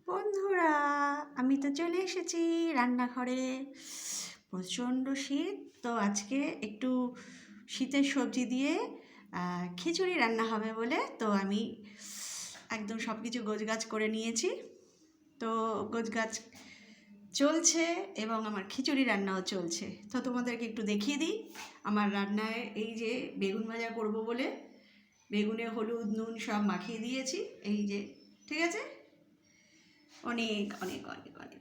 বন্ধুরা, আমি তো চলে এসেছি রান্নাঘরে। প্রচণ্ড শীত, তো আজকে একটু শীতের সবজি দিয়ে খিচুড়ি রান্না হবে বলে তো আমি একদম সব কিছু গোছগাছ করে নিয়েছি। তো গোছগাছ চলছে এবং আমার খিচুড়ি রান্নাও চলছে। তো তোমাদেরকে একটু দেখিয়ে দিই আমার রান্নায়। এই যে বেগুন ভাজা করব বলে বেগুনে হলুদ নুন সব মাখিয়ে দিয়েছি, এই যে, ঠিক আছে। অনেক অনেক অনেক অনেক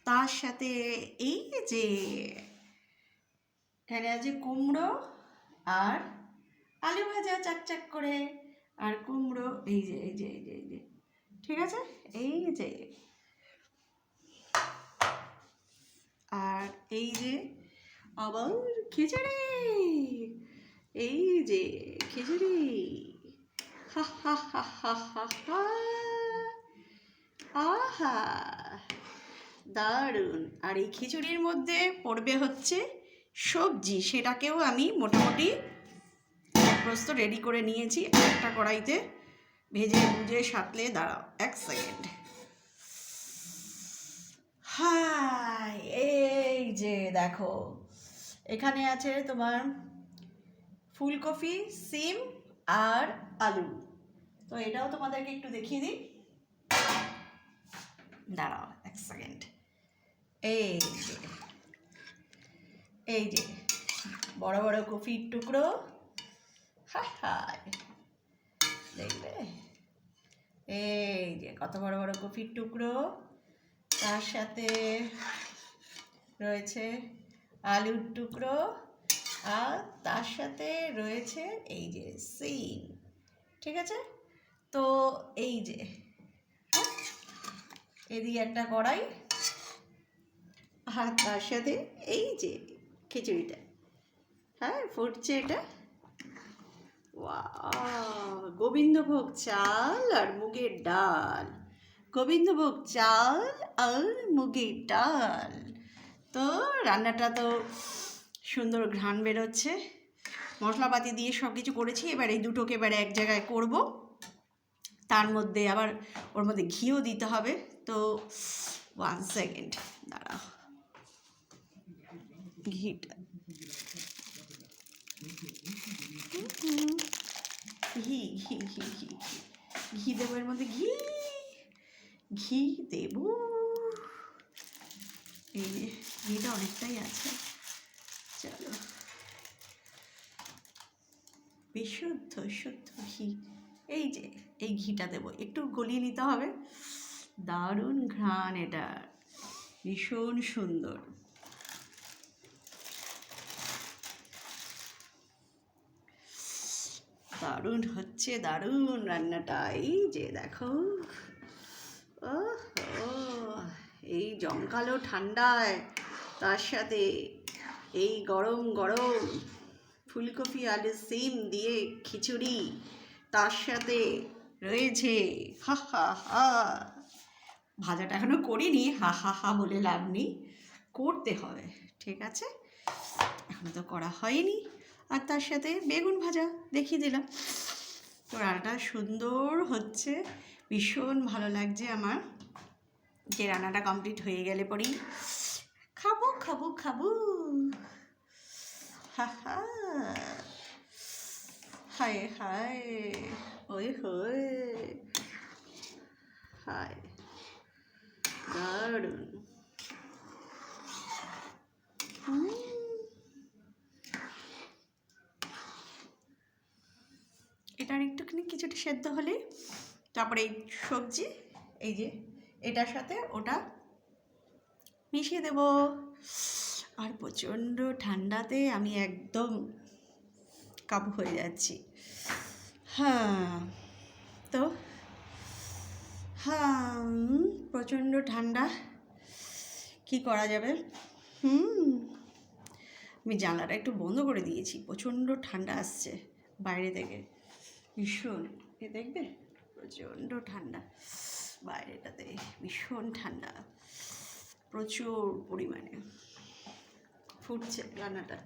তার সাথে এই যে এখানে আছে কুমড়ো আর আলু ভাজা চাক করে, আর কুমড়ো এই যে এই যে এই যে এই যে, ঠিক আছে। এই যে, আর এই যে আবার খিচুড়ি, এই যে খিচুড়ি, হা হা হা হা হা হা, আহা দারুণ। আর এই খিচুড়ির মধ্যে পড়বে হচ্ছে সবজি, সেটাকেও আমি মোটামুটি প্রস্তুত রেডি করে নিয়েছি একটা কড়াইতে ভেজে ভুজে সাতলে। দাঁড়াও এক সেকেন্ড। হাই, এই যে দেখো, এখানে আছে তোমার ফুলকপি, সিম আর আলু। তো এটাও তোমাদেরকে একটু দেখিয়ে দিই, দাঁড়াও এক সেকেন্ড। এই যে বড় বড় কপির টুকরো, হাই হাই, দেখবে এই যে কত বড় বড় কপির টুকরো। তার সাথে রয়েছে আলুর টুকরো, আর তার সাথে রয়েছে এই যে সিম, ঠিক আছে। তো এই যে এদিকে একটা কড়াই, আর তার সাথে এই যে খিচুড়িটা, হ্যাঁ ফুটছে এটা। গোবিন্দভোগ চাল আর মুগের ডাল, গোবিন্দভোগ চাল আর মুগের ডাল। তো রান্নাটা তো সুন্দর ঘ্রাণ বেরোচ্ছে, মশলাপাতি দিয়ে সব কিছু করেছি। এবার এই দুটোকে এবারে এক জায়গায় করব, তার মধ্যে আবার ওর মধ্যে ঘিও দিতে হবে। তো 1 সেকেন্ড দাঁড়াও, ঘিটা ঘি ঘি ঘি ঘি ঘি দেবো এর মধ্যে, ঘি ঘি দেব। এই যে ঘিটা অনেকটাই আছে, চলো, বিশুদ্ধ শুদ্ধ ঘি। এই যে এই ঘিটা দেবো, একটু গলিয়ে নিতে হবে। দারুণ ঘ্রাণ, এটা ভীষণ সুন্দর। দারুণ হচ্ছে, দারুণ রান্নাটা। এই যে দেখো, ওহো, এই জমকালো ঠান্ডায় তার সাথে এই গরম গরম ফুলকপি আলু সিম দিয়ে খিচুড়ি, তার সাথে রয়েছে হা হা হা, ভাজাটা এখনো করিনি, হা হা হা বলে লাভ নেই, করতে হবে, ঠিক আছে, এখনো তো করা হয়নি। আর তার সাথে বেগুন ভাজা দেখিয়ে দিলাম। তো রান্নাটা সুন্দর হচ্ছে, ভীষণ ভালো লাগছে আমার যে রান্নাটা কমপ্লিট হয়ে গেলে পরেই খাবো খাবো খাবো, হা হা, হায় হায়, ওই হয়ে হায়, দারুণ। এটার একটুখানি কিছুটা সেদ্ধ হলে তারপরে এই সবজি, এই যে এটার সাথে ওটা মিশিয়ে দেব। আর প্রচণ্ড ঠান্ডাতে আমি একদম কাবু হয়ে যাচ্ছি। হ্যাঁ, তো হ্যাঁ, প্রচণ্ড ঠান্ডা, কি করা যাবে। আমি জানলাটা একটু বন্ধ করে দিয়েছি, প্রচণ্ড ঠান্ডা আসছে বাইরে থেকে, ভীষণ, এ দেখবে প্রচণ্ড ঠান্ডা বাইরেটাতে, ভীষণ ঠান্ডা, প্রচুর পরিমাণে ফুটছে রান্নাটা।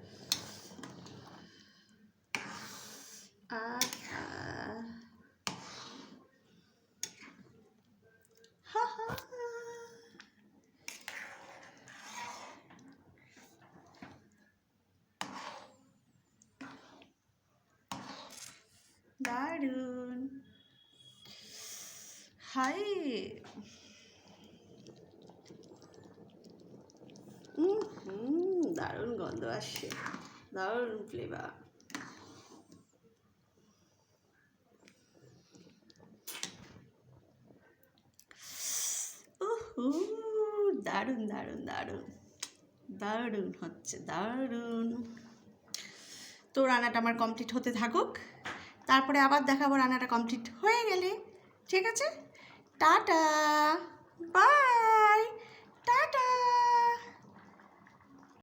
দারুণ। হাই, দারুণ গন্ধ আসছে, দারুণ ফ্লেভার। দারুণ দারুণ দারুণ দারুণ হচ্ছে, দারুণ। তো রান্নাটা আমার কমপ্লিট হতে থাকুক, তারপরে আবার দেখাবো রান্নাটা কমপ্লিট হয়ে গেলে। ঠিক আছে, টাটা, বাই।